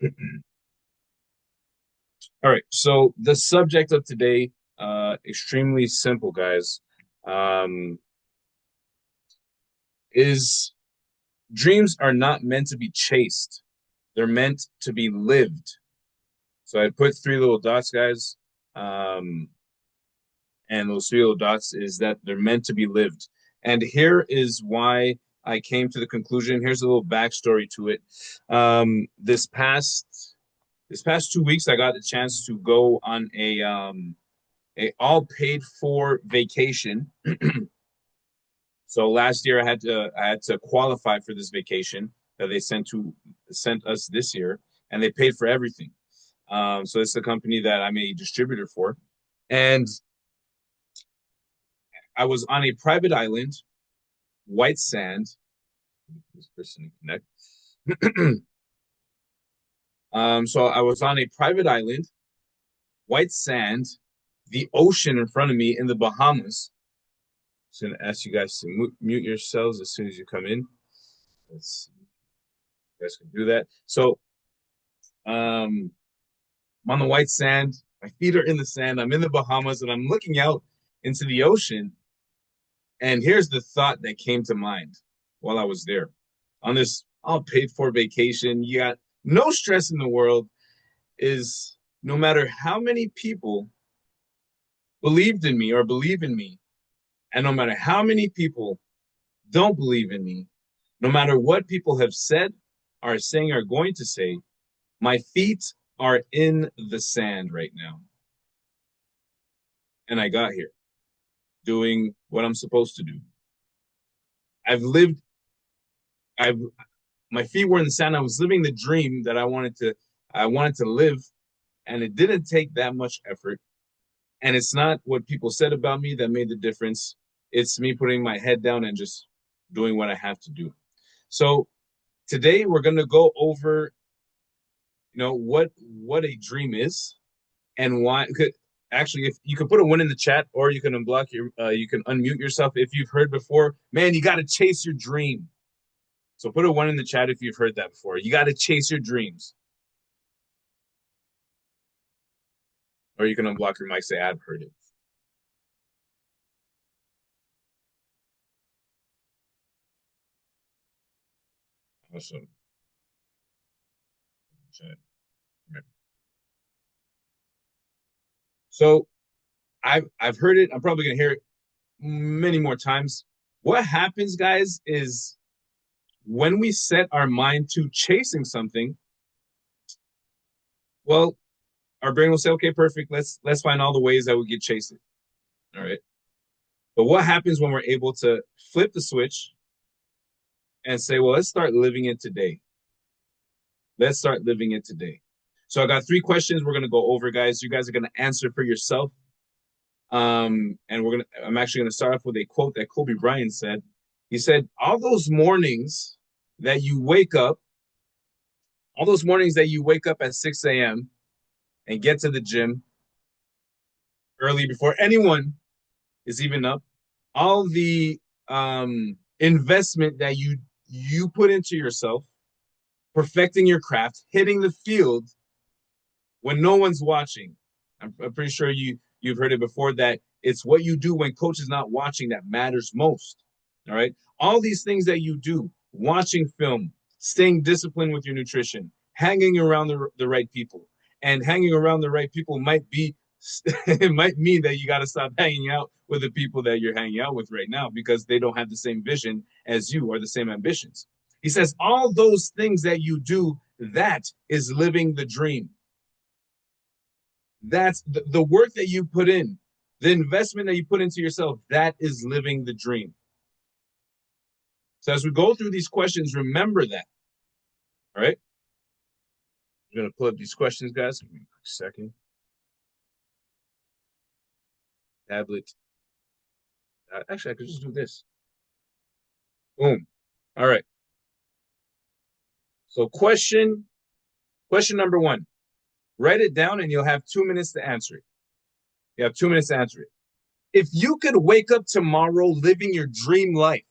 All right. So the subject of today, extremely simple, guys, um, is dreams are not meant to be chased. They're meant to be lived. So I put three little dots, guys. Um, and those three little dots is that they're meant to be lived. And here is why I came to the conclusion. Here's a little backstory to it. This past 2 weeks, I got the chance to go on a all paid for vacation. So last year I had to qualify for this vacation that they sent us this year, and they paid for everything. So it's a company that I'm a distributor for, and I was on a private island, white sand. This person connect. So I was on a private island, white sand, the ocean in front of me in the Bahamas. So I'm gonna ask you guys to mute yourselves as soon as you come in. Let's see. You guys can do that. So I'm on the white sand. My feet are in the sand. I'm in the Bahamas and I'm looking out into the ocean. And here's the thought that came to mind while I was there on this all paid for vacation. You got no stress in the world. Is no matter how many people believed in me or believe in me, and no matter how many people don't believe in me, no matter what people have said, are saying, are going to say, my feet are in the sand right now. And I got here doing what I'm supposed to do. I've lived, I've, my feet were in the sand. I was living the dream that I wanted to live. And it didn't take that much effort. And it's not what people said about me that made the difference. It's me putting my head down and just doing what I have to do. So today we're going to go over, what a dream is and why. Actually, if you could put a one in the chat, or you can you can unmute yourself if you've heard before. Man, you got to chase your dream. So put a one in the chat if you've heard that before. You got to chase your dreams, or you can unblock your mic. Say I've heard it. Awesome. So I've heard it. I'm probably gonna hear it many more times. What happens, guys, is when we set our mind to chasing something, well, our brain will say, okay, perfect. Let's find all the ways that we could chase it. All right. But what happens when we're able to flip the switch and say, well, let's start living it today. Let's start living it today. So I got three questions we're gonna go over, guys. You guys are gonna answer for yourself. And I'm actually gonna start off with a quote that Kobe Bryant said. He said, that you wake up, all those mornings that you wake up at 6 a.m. and get to the gym early before anyone is even up, all the investment that you put into yourself, perfecting your craft, hitting the field when no one's watching. I'm pretty sure you've heard it before that it's what you do when coach is not watching that matters most. All right. All these things that you do, watching film, staying disciplined with your nutrition, hanging around the right people. And hanging around the right people might be it might mean that you got to stop hanging out with the people that you're hanging out with right now because they don't have the same vision as you or the same ambitions. He says all those things that you do, that is living the dream. That's the work that you put in, the investment that you put into yourself. That is living the dream. So as we go through these questions, remember that. All right. I'm going to pull up these questions, guys. Give me a quick second. Tablet. Actually, I could just do this. Boom. All right. So question number one. Write it down and you'll have 2 minutes to answer it. You have 2 minutes to answer it. If you could wake up tomorrow living your dream life,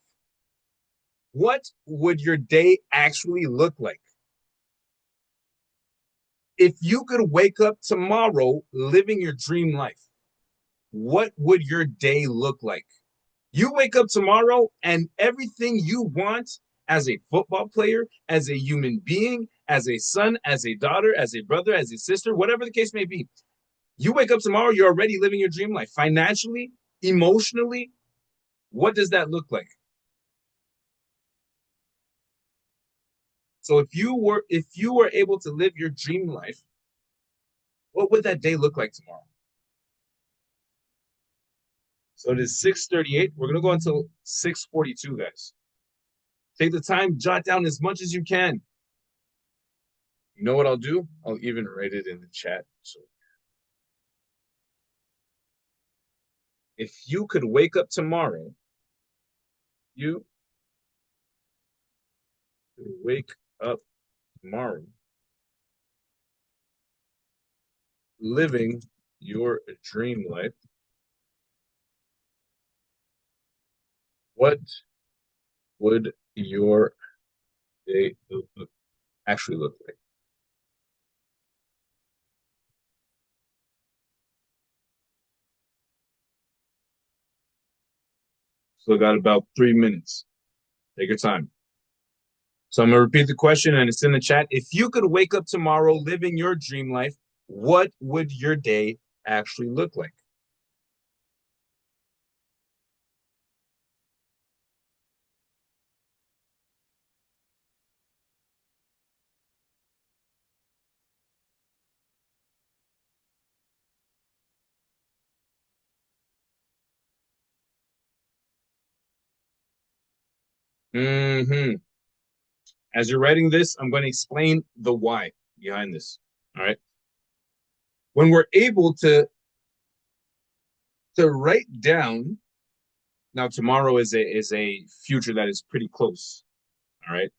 what would your day actually look like? If you could wake up tomorrow living your dream life, what would your day look like? You wake up tomorrow and everything you want as a football player, as a human being, as a son, as a daughter, as a brother, as a sister, whatever the case may be, you wake up tomorrow, you're already living your dream life. Financially, emotionally, what does that look like? So if you were able to live your dream life, what would that day look like tomorrow? So it is 6:38. We're gonna go until 6:42, guys. Take the time, jot down as much as you can. You know what I'll do? I'll even write it in the chat. So if you could wake up tomorrow, you could wake up tomorrow living your dream life, what would your day actually look like? So I got about 3 minutes. Take your time. So I'm gonna repeat the question and it's in the chat. If you could wake up tomorrow living your dream life, what would your day actually look like? Hmm. As you're writing this, I'm going to explain the why behind this. All right. When we're able to write down, now tomorrow is a future that is pretty close. All right.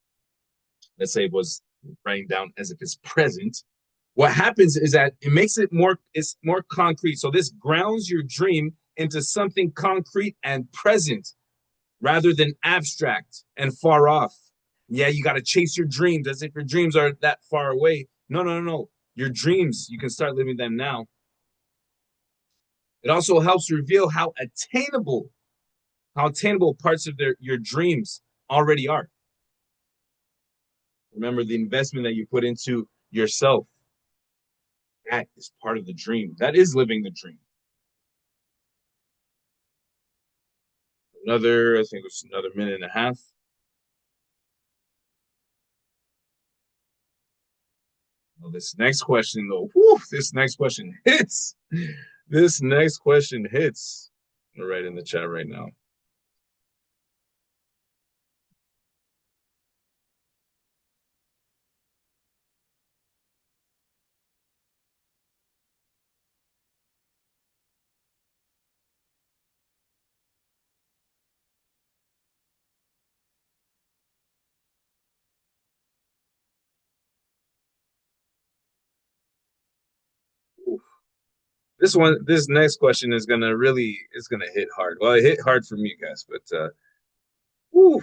Let's say it was writing down as if it's present. What happens is that it makes it's more concrete. So this grounds your dream into something concrete and present rather than abstract and far off. Yeah, you got to chase your dreams as if your dreams are that far away. No, no, no, no. Your dreams, you can start living them now. It also helps reveal how attainable parts of your dreams already are. Remember the investment that you put into yourself. That is part of the dream. That is living the dream. I think it's another minute and a half. Well, this next question, though, whew, this next question hits. This next question hits. I'm gonna write in the chat right now. This next question is gonna really, it's gonna hit hard. Well, it hit hard for me, guys, but whew,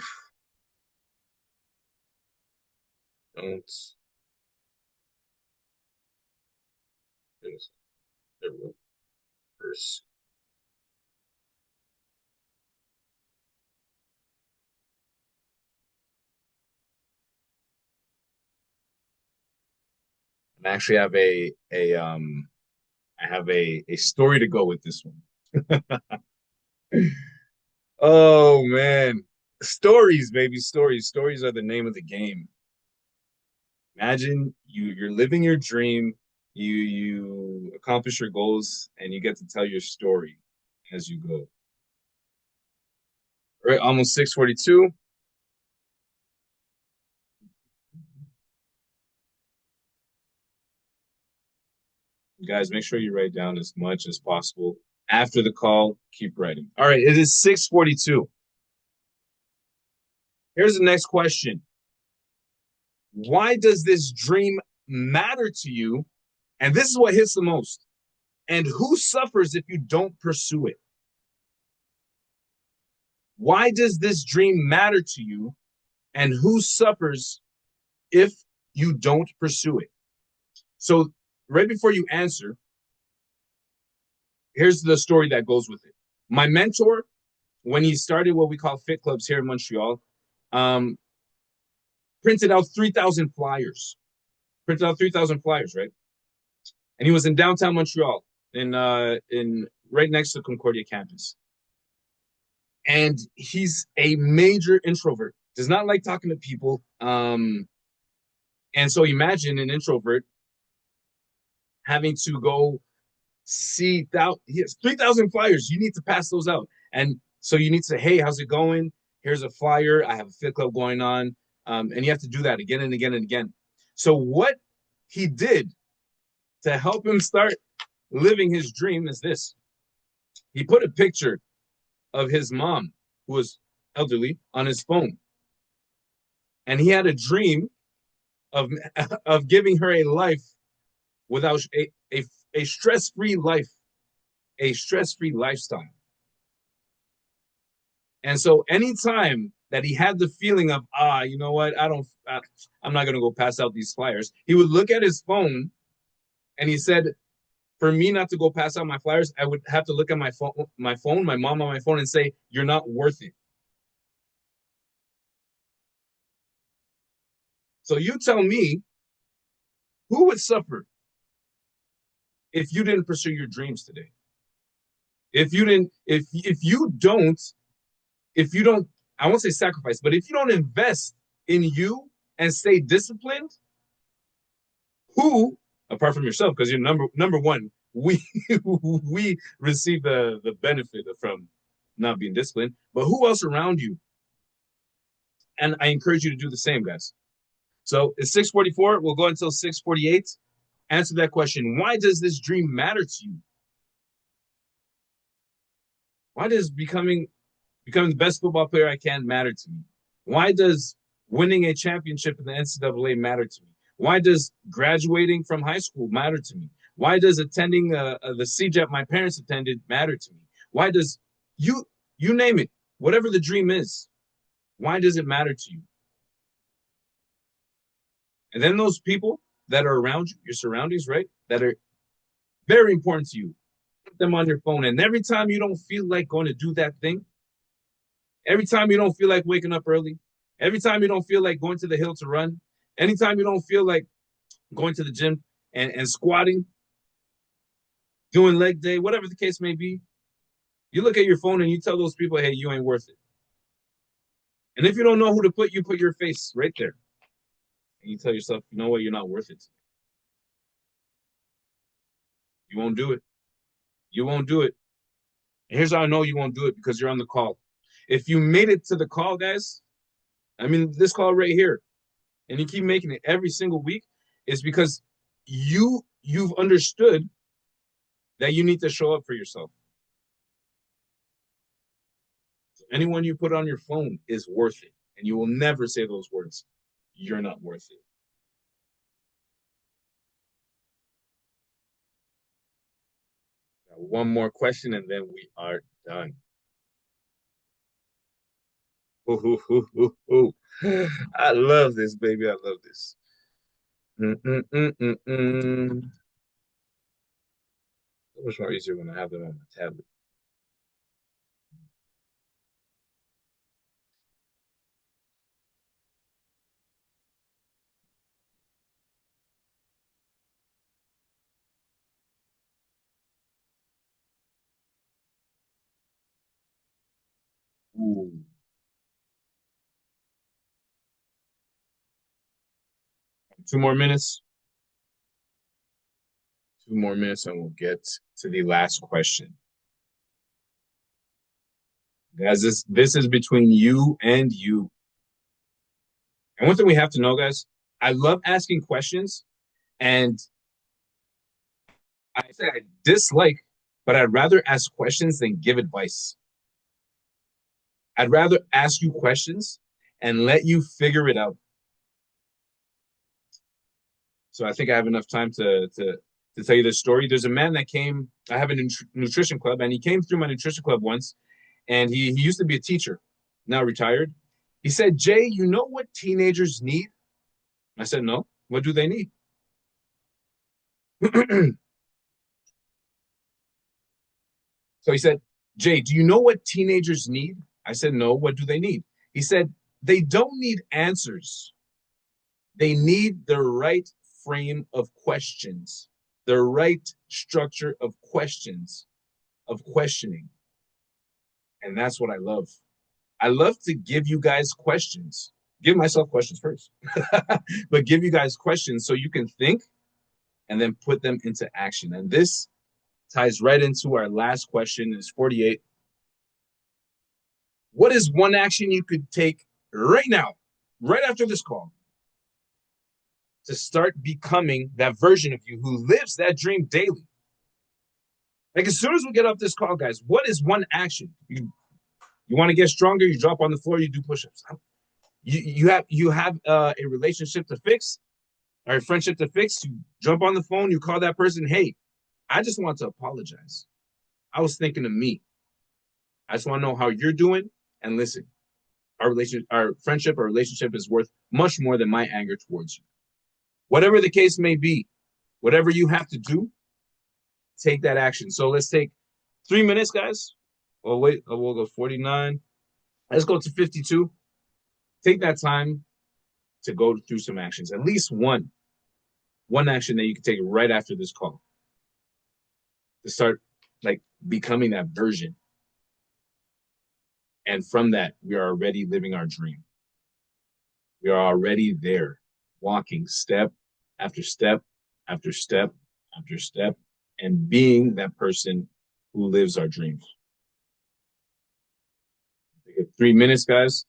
don't. There we go. Verse. I actually have I have a story to go with this one. Oh man, stories, baby, stories. Stories are the name of the game. Imagine you're living your dream, you accomplish your goals, and you get to tell your story as you go. All right, almost 6:42. Guys, make sure you write down as much as possible. After the call, keep writing. All right, it is 6:42. Here's the next question. Why does this dream matter to you? And this is what hits the most. And who suffers if you don't pursue it? Why does this dream matter to you? And who suffers if you don't pursue it? So right before you answer, here's the story that goes with it. My mentor, when he started what we call fit clubs here in Montreal, um, printed out 3,000 flyers. Printed out 3,000 flyers, right? And he was in downtown Montreal, in right next to Concordia campus. And he's a major introvert. Does not like talking to people. And so imagine an introvert having to go see that he has 3,000 flyers. You need to pass those out. And so you need to say, hey, how's it going? Here's a flyer. I have a fit club going on. And you have to do that again and again and again. So what he did to help him start living his dream is this. He put a picture of his mom, who was elderly, on his phone. And he had a dream of, of giving her a life without a stress-free life, a stress-free lifestyle. And so anytime that he had the feeling of, you know what, I'm not going to go pass out these flyers, he would look at his phone and he said, for me not to go pass out my flyers, I would have to look at my phone, my mom on my phone, and say, you're not worth it. So you tell me, who would suffer if you didn't pursue your dreams today? If you didn't, if you don't, I won't say sacrifice, but if you don't invest in you and stay disciplined, who, apart from yourself, because you're number one, we we receive the benefit from not being disciplined, but who else around you? And I encourage you to do the same, guys. So it's 6:44. We'll go until 6:48. Answer that question. Why does this dream matter to you? Why does becoming the best football player I can matter to me? Why does winning a championship in the NCAA matter to me? Why does graduating from high school matter to me? Why does attending the CJEP my parents attended matter to me? Why does you name it, whatever the dream is, why does it matter to you? And then those people that are around you, your surroundings, right, that are very important to you, put them on your phone. And every time you don't feel like going to do that thing, every time you don't feel like waking up early, every time you don't feel like going to the hill to run, anytime you don't feel like going to the gym and squatting, doing leg day, whatever the case may be, you look at your phone and you tell those people, hey, you ain't worth it. And if you don't know who to put, you put your face right there. And you tell yourself, you know what, you're not worth it. You won't do it. You won't do it. And here's how I know you won't do it, because you're on the call. If you made it to the call, guys, I mean, this call right here, and you keep making it every single week, is because you've understood that you need to show up for yourself. Anyone you put on your phone is worth it. And you will never say those words. You're not worth it. One more question and then we are done. Ooh, ooh, ooh, ooh. I love this, baby. I love this. Mm-mm-mm-mm-mm. So much more easier when I have them on my tablet. Ooh. 2 more minutes. 2 more minutes, and we'll get to the last question. Guys, this is between you and you. And one thing we have to know, guys, I love asking questions, and I say I dislike, but I'd rather ask questions than give advice. I'd rather ask you questions and let you figure it out. So I think I have enough time to tell you this story. There's a man that came. I have a nutrition club, and he came through my nutrition club once, and he used to be a teacher, now retired. He said, "Jay, you know what teenagers need?" I said, "No. What do they need?" So he said, Jay, do you know what teenagers need? I said, no, what do they need? He said, they don't need answers. They need the right frame of questions, the right structure of questions, of questioning. And that's what I love. I love to give you guys questions, give myself questions first, but give you guys questions so you can think and then put them into action. And this ties right into our last question is 48. What is one action you could take right now, right after this call, to start becoming that version of you who lives that dream daily? Like as soon as we get off this call, guys, what is one action? You want to get stronger, you drop on the floor, you do push-ups. You have a relationship to fix or a friendship to fix. You jump on the phone, you call that person, hey, I just want to apologize. I was thinking of me. I just want to know how you're doing. And listen, our friendship, our relationship is worth much more than my anger towards you. Whatever the case may be, whatever you have to do, take that action. So let's take 3 minutes, guys. Oh, wait, we'll go 49. Let's go to 52. Take that time to go through some actions, at least one action that you can take right after this call to start like becoming that version. And from that, we are already living our dream. We are already there, walking step after step after step after step, and being that person who lives our dreams. 3 minutes, guys.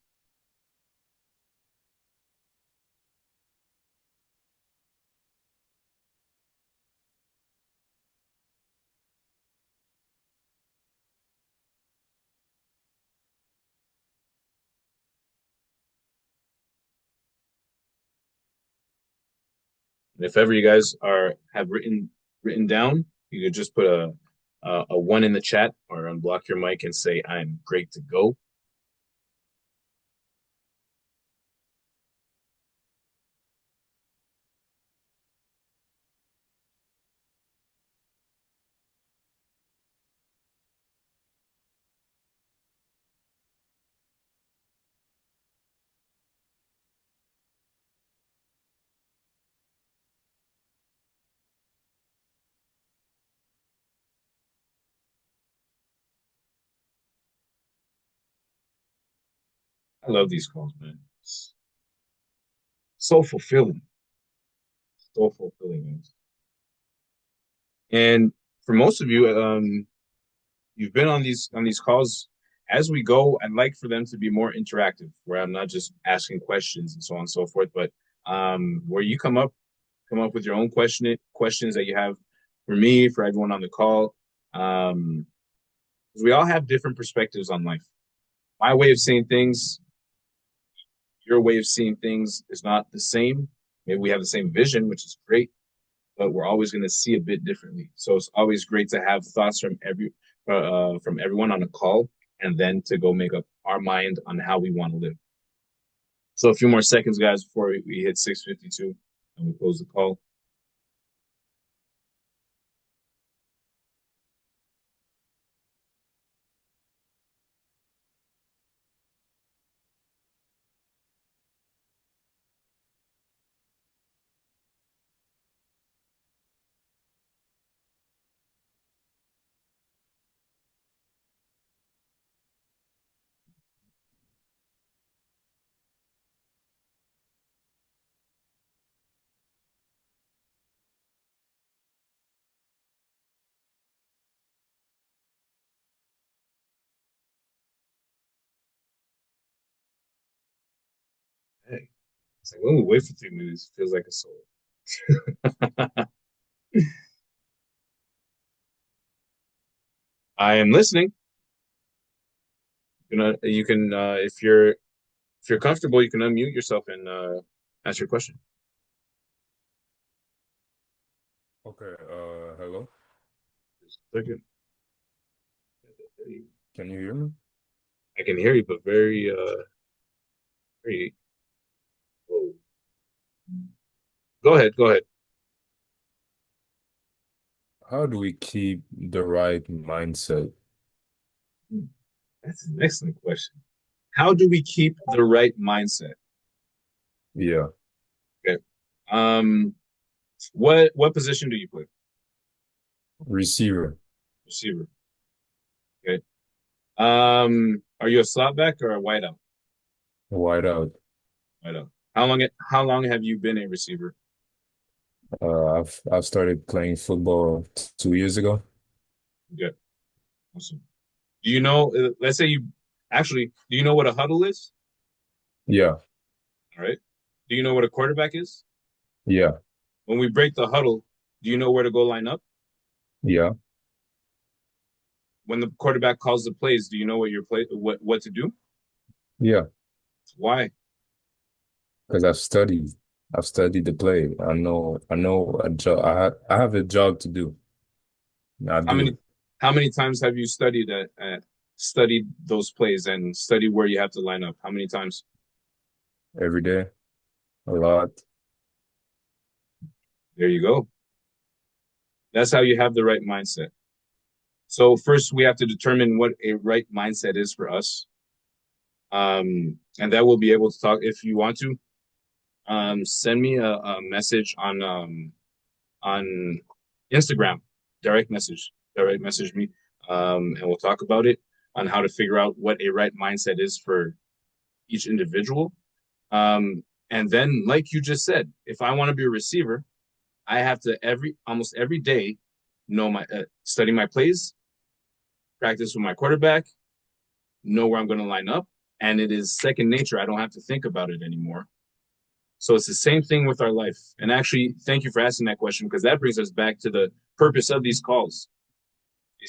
And if ever you guys are have written down, you could just put a one in the chat or unblock your mic and say, I'm great to go. I love these calls, man. It's so fulfilling. So fulfilling, man. And for most of you, you've been on these calls. As we go, I'd like for them to be more interactive, where I'm not just asking questions and so on and so forth, but where you come up with your own questions that you have for me, for everyone on the call. Um, we all have different perspectives on life. My way of seeing things, your way of seeing things is not the same. Maybe we have the same vision, which is great, but we're always going to see a bit differently. So it's always great to have thoughts from everyone on a call, and then to go make up our mind on how we want to live. So a few more seconds, guys, before we hit 6:52 and we close the call. Hey, it's like when we wait for 3 minutes, it feels like a soul. I am listening. You can if you're comfortable, you can unmute yourself and ask your question. Okay, hello. Just a second. Can you hear me? I can hear you, but very low. Go ahead, go ahead. How do we keep the right mindset? Hmm, that's an excellent question. How do we keep the right mindset? Yeah, Okay. Um, what position do you play? receiver, Receiver. Okay. Are you a slot back or a wideout? wide out. Wideout. How long have you been a receiver? I've started playing football 2 years ago. Good. Awesome. Do you know, let's say you actually, do you know what a huddle is? Yeah, All right. Do you know what a quarterback is? yeah, When we break the huddle, do you know where to go line up? yeah, When the quarterback calls the plays, do you know what to do? yeah. Why? Because I've studied the play. I know a job. I have a job to do. I How do many it how many times have you studied those plays and studied where you have to line up? How many times? every day, a lot. There you go. That's how you have the right mindset. So first we have to determine what a right mindset is for us. And that we'll be able to talk if you want to. Send me a message on Instagram, direct message me, and we'll talk about it on how to figure out what a right mindset is for each individual. And then, like you just said, if I want to be a receiver, I have to almost every day know my study my plays, practice with my quarterback, know where I'm going to line up, and it is second nature. I don't have to think about it anymore. So it's the same thing with our life. And actually, thank you for asking that question because that brings us back to the purpose of these calls.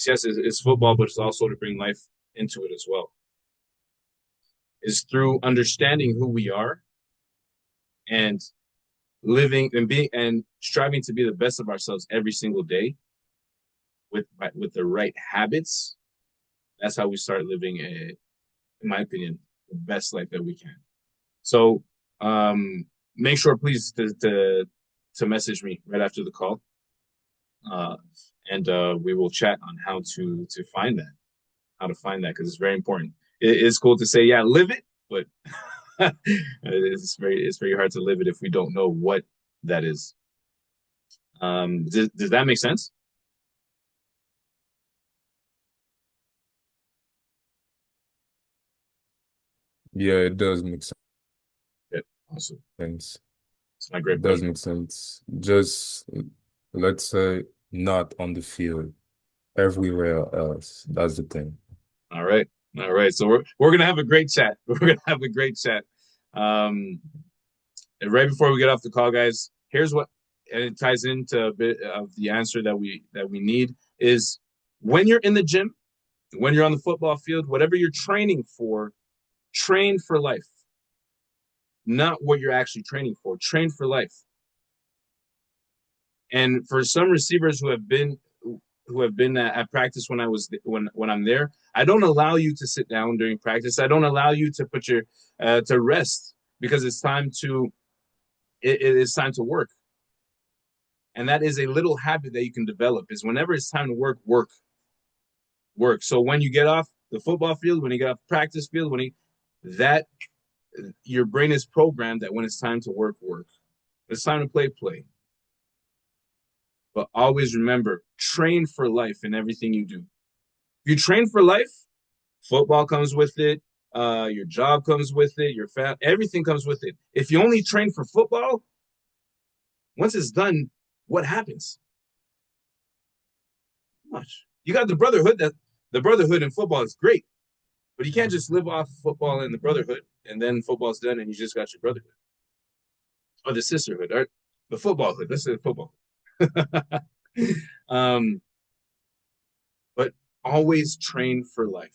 Yes, it's football, but it's also to bring life into it as well. Is through understanding who we are and living and being and striving to be the best of ourselves every single day with the right habits. That's how we start living in my opinion, the best life that we can. So make sure please to message me right after the call. Uh, and we will chat on how to find that, how to find that because it's very important. It's cool to say, yeah, live it, but it's very hard to live it if we don't know what that is. Does that make sense? Yeah, it does make Yeah, awesome. sense. It's my It great does pleasure. make sense. Just let's say not on the field, everywhere else. That's the thing. All right, all right. So we're gonna have a great chat. We're gonna have a great chat. Um, and right before we get off the call, guys, here's what, and it ties into a bit of the answer that we need is when you're in the gym, when you're on the football field, whatever you're training for, train for life, not what you're actually training for. Train for life. And for some receivers who have been at practice when I'm there, I don't allow you to sit down during practice. I don't allow you to put your to rest because it is time to work. And that is a little habit that you can develop is whenever it's time to work. So when you get off the football field, when you get off the practice field, that your brain is programmed that when it's time to work. It's time to play. But always remember, train for life in everything you do. If you train for life, football comes with it, your job comes with it, everything comes with it. If you only train for football, once it's done, what happens? Much. You got the brotherhood in football is great, but you can't just live off football and the brotherhood, and then football's done and you just got your brotherhood or the sisterhood or the footballhood. Let's say football. um, but always train for life.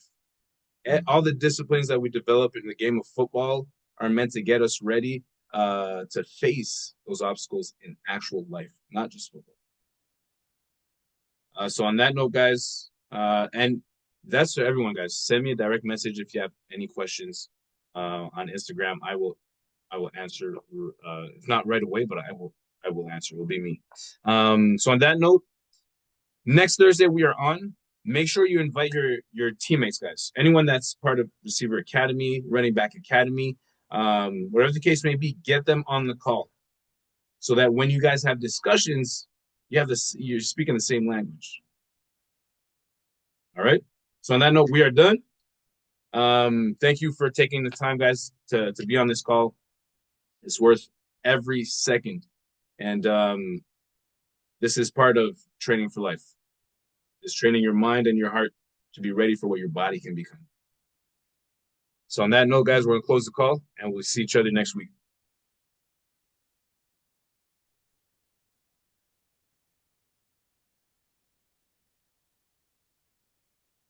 All the disciplines that we develop in the game of football are meant to get us ready to face those obstacles in actual life, not just football. So on that note, guys, and that's for everyone, guys. Send me a direct message if you have any questions on Instagram. I will answer. If not right away, but I will answer. It will be me. So on that note, Next Thursday we are on. Make sure you invite your teammates, guys. Anyone that's part of Receiver Academy, Running Back Academy, whatever the case may be, get them on the call so that when you guys have discussions, you're speaking the same language. All right. So on that note, we are done. Thank you for taking the time, guys, to be on this call. It's worth every second. And this is part of training for life. It's training your mind and your heart to be ready for what your body can become. So on that note, guys, we're going to close the call and we'll see each other next week.